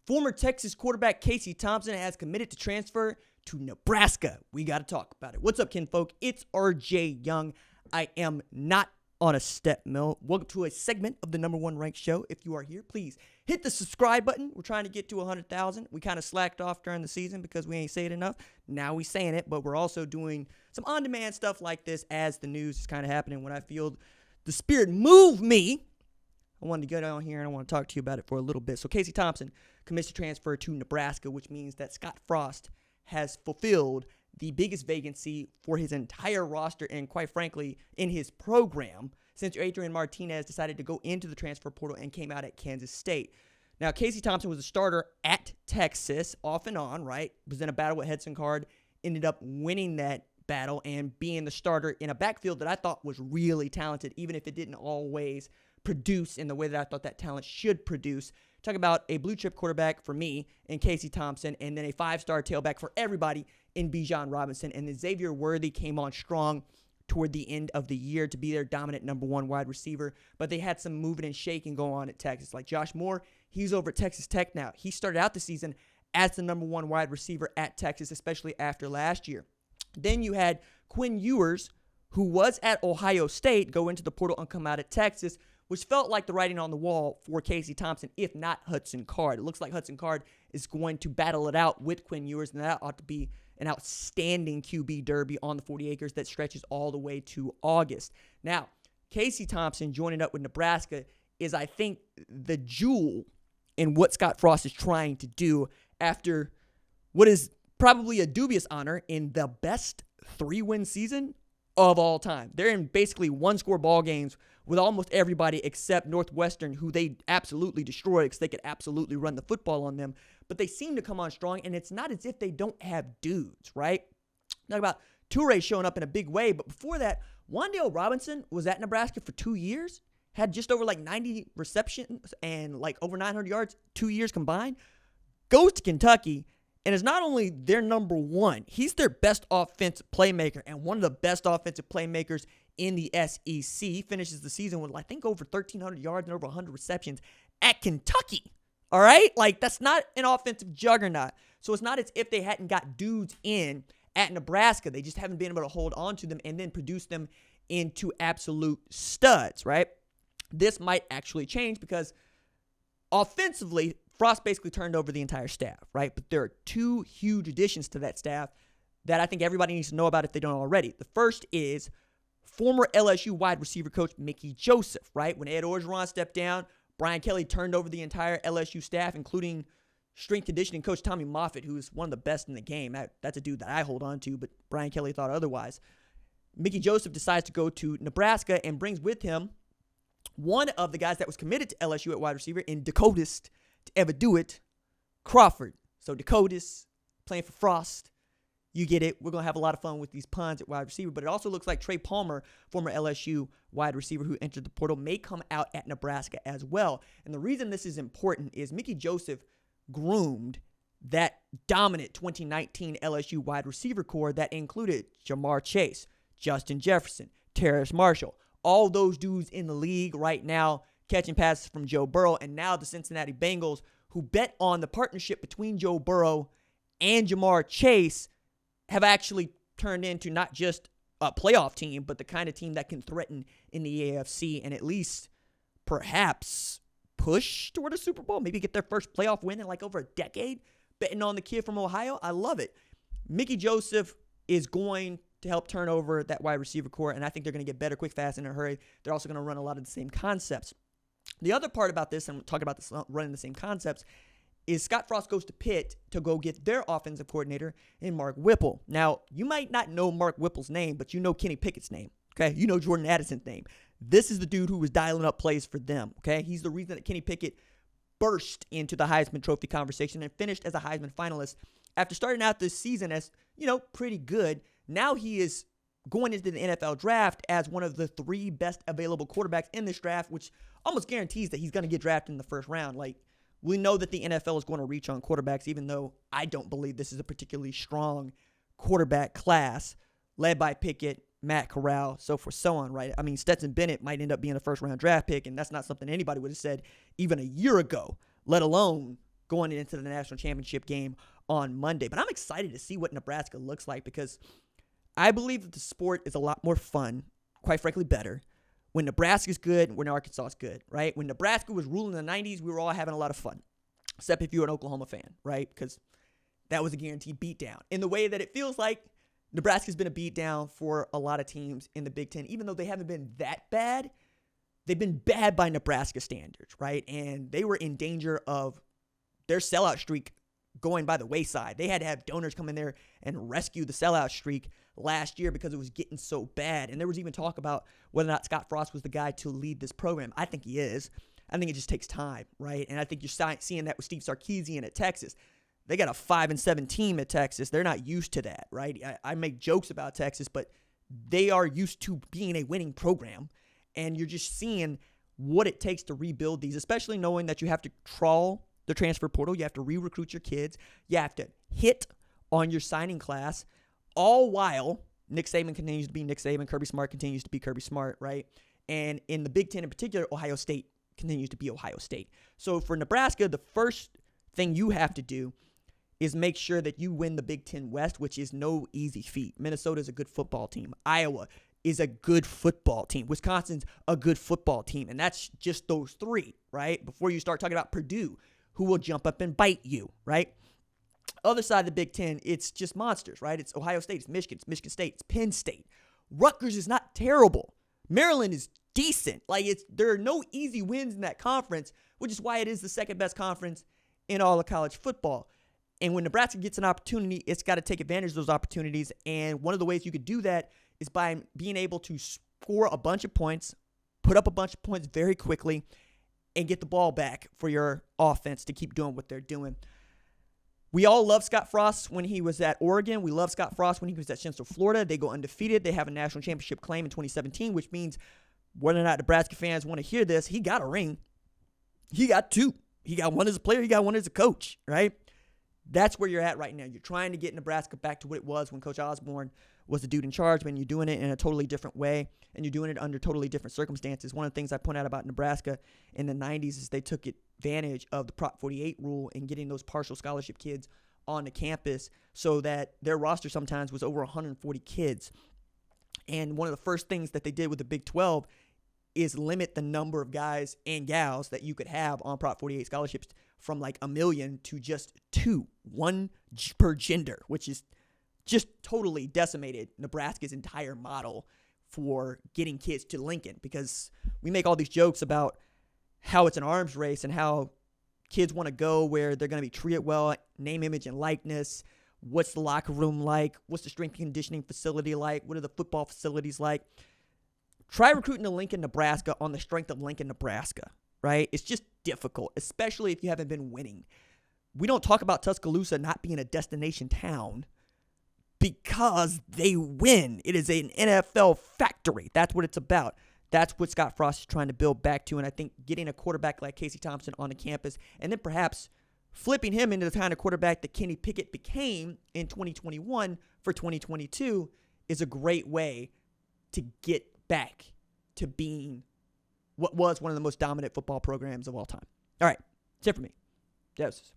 Former Texas quarterback Casey Thompson has committed to transfer to Nebraska. We got to talk about it. What's up, kinfolk? It's RJ Young. I am not on a step mill. Welcome to a segment of the number one ranked show. If you are here, please hit the subscribe button. We're trying to get to 100,000. We kind of slacked off during the season because we ain't say it enough. Now we saying it, but we're also doing some on-demand stuff like this as the news is kind of happening. When I feel the spirit move me, I wanted to get on here and I want to talk to you about it for a little bit. So Casey Thompson commits to transfer to Nebraska, which means that Scott Frost has fulfilled the biggest vacancy for his entire roster and, quite frankly, in his program since Adrian Martinez decided to go into the transfer portal and came out at Kansas State. Now, Casey Thompson was a starter at Texas off and on, right? Was in a battle with Hudson Card, ended up winning that battle and being the starter in a backfield that I thought was really talented, even if it didn't always produce in the way that I thought that talent should produce. Talk about a blue-chip quarterback for me in Casey Thompson, and then a five-star tailback for everybody in Bijan Robinson. And then Xavier Worthy came on strong toward the end of the year to be their dominant number one wide receiver. But they had some moving and shaking going on at Texas. Like Josh Moore, he's over at Texas Tech now. He started out the season as the number one wide receiver at Texas, especially after last year. Then you had Quinn Ewers, who was at Ohio State, go into the portal and come out at Texas, which felt like the writing on the wall for Casey Thompson, if not Hudson Card. It looks like Hudson Card is going to battle it out with Quinn Ewers, and that ought to be an outstanding QB derby on the 40 acres that stretches all the way to August. Now, Casey Thompson joining up with Nebraska is, I think, the jewel in what Scott Frost is trying to do after what is probably a dubious honor in the best 3-win season of all time. They're in basically one-score ball games with almost everybody except Northwestern, who they absolutely destroyed because they could absolutely run the football on them. But they seem to come on strong, and it's not as if they don't have dudes, right? Talk about Toure showing up in a big way, but before that, Wan'Dale Robinson was at Nebraska for 2 years, had just over 90 receptions and over 900 yards, 2 years combined, goes to Kentucky, and is not only their number one, he's their best offensive playmaker and one of the best offensive playmakers in the SEC. He finishes the season with, I think, over 1,300 yards and over 100 receptions at Kentucky. All right? That's not an offensive juggernaut. So it's not as if they hadn't got dudes in at Nebraska. They just haven't been able to hold on to them and then produce them into absolute studs, right? This might actually change because offensively, Frost basically turned over the entire staff, right? But there are two huge additions to that staff that I think everybody needs to know about if they don't already. The first is former LSU wide receiver coach Mickey Joseph, right? When Ed Orgeron stepped down, Brian Kelly turned over the entire LSU staff, including strength conditioning coach Tommy Moffitt, who is one of the best in the game. That's a dude that I hold on to, but Brian Kelly thought otherwise. Mickey Joseph decides to go to Nebraska and brings with him one of the guys that was committed to LSU at wide receiver in Dakotas to ever do it, Crawford. So Dakotas playing for Frost. You get it. We're going to have a lot of fun with these puns at wide receiver. But it also looks like Trey Palmer, former LSU wide receiver who entered the portal, may come out at Nebraska as well. And the reason this is important is Mickey Joseph groomed that dominant 2019 LSU wide receiver core that included Jamar Chase, Justin Jefferson, Terrace Marshall, all those dudes in the league right now catching passes from Joe Burrow, and now the Cincinnati Bengals, who bet on the partnership between Joe Burrow and Jamar Chase, have actually turned into not just a playoff team, but the kind of team that can threaten in the AFC and at least perhaps push toward a Super Bowl, maybe get their first playoff win in over a decade, betting on the kid from Ohio. I love it. Mickey Joseph is going to help turn over that wide receiver core, and I think they're going to get better quick, fast, in a hurry. They're also going to run a lot of the same concepts. The other part about this, and we'll talk about this running the same concepts, is Scott Frost goes to Pitt to go get their offensive coordinator in Mark Whipple. Now, you might not know Mark Whipple's name, but you know Kenny Pickett's name, okay? You know Jordan Addison's name. This is the dude who was dialing up plays for them, okay? He's the reason that Kenny Pickett burst into the Heisman Trophy conversation and finished as a Heisman finalist after starting out this season as, pretty good. Now he is going into the NFL draft as one of the 3 best available quarterbacks in this draft, which almost guarantees that he's going to get drafted in the first round. We know that the NFL is going to reach on quarterbacks, even though I don't believe this is a particularly strong quarterback class led by Pickett, Matt Corral, so forth, so on, right? I mean, Stetson Bennett might end up being a first-round draft pick, and that's not something anybody would have said even a year ago, let alone going into the national championship game on Monday. But I'm excited to see what Nebraska looks like because I believe that the sport is a lot more fun, quite frankly better, when Nebraska's good and when Arkansas is good, right? When Nebraska was ruling in the 90s, we were all having a lot of fun, except if you were an Oklahoma fan, right? Because that was a guaranteed beatdown. In the way that it feels like Nebraska's been a beatdown for a lot of teams in the Big Ten, even though they haven't been that bad. They've been bad by Nebraska standards, right? And they were in danger of their sellout streak going by the wayside. They had to have donors come in there and rescue the sellout streak last year because it was getting so bad. And there was even talk about whether or not Scott Frost was the guy to lead this program. I think he is. I think it just takes time, right? And I think you're seeing that with Steve Sarkisian at Texas. They got a 5-7 team at Texas. They're not used to that, right? I make jokes about Texas, but they are used to being a winning program. And you're just seeing what it takes to rebuild these, especially knowing that you have to trawl the transfer portal. You have to re-recruit your kids. You have to hit on your signing class, all while Nick Saban continues to be Nick Saban. Kirby Smart continues to be Kirby Smart, right? And in the Big Ten in particular, Ohio State continues to be Ohio State. So for Nebraska, the first thing you have to do is make sure that you win the Big Ten West, which is no easy feat. Minnesota is a good football team. Iowa is a good football team. Wisconsin's a good football team. And that's just those three, right? Before you start talking about Purdue, who will jump up and bite you, right? Other side of the Big Ten, it's just monsters, right? It's Ohio State, it's Michigan State, it's Penn State. Rutgers is not terrible. Maryland is decent. There are no easy wins in that conference, which is why it is the second best conference in all of college football. And when Nebraska gets an opportunity, it's got to take advantage of those opportunities. And one of the ways you could do that is by being able to score a bunch of points, put up a bunch of points very quickly, and get the ball back for your offense to keep doing what they're doing. We all love Scott Frost when he was at Oregon. We love Scott Frost when he was at Central Florida. They go undefeated. They have a national championship claim in 2017, which means whether or not Nebraska fans want to hear this, he got a ring. He got two. He got one as a player. He got one as a coach, right? That's where you're at right now. You're trying to get Nebraska back to what it was when Coach Osborne was the dude in charge, but you're doing it in a totally different way, and you're doing it under totally different circumstances. One of the things I point out about Nebraska in the 90s is they took advantage of the Prop 48 rule and getting those partial scholarship kids on the campus so that their roster sometimes was over 140 kids. And one of the first things that they did with the Big 12 is limit the number of guys and gals that you could have on Prop 48 scholarships from like 1 million to just 2, 1 per gender, which is just totally decimated Nebraska's entire model for getting kids to Lincoln, because we make all these jokes about how it's an arms race and how kids want to go where they're going to be treated well, name, image, and likeness. What's the locker room like? What's the strength and conditioning facility like? What are the football facilities like? Try recruiting to Lincoln, Nebraska on the strength of Lincoln, Nebraska, right? It's just difficult, especially if you haven't been winning. We don't talk about Tuscaloosa not being a destination town because they win. It is an NFL factory. That's what it's about. That's what Scott Frost is trying to build back to. And I think getting a quarterback like Casey Thompson on the campus and then perhaps flipping him into the kind of quarterback that Kenny Pickett became in 2021 for 2022 is a great way to get back to being what was one of the most dominant football programs of all time. All right, that's it for me. Deuces.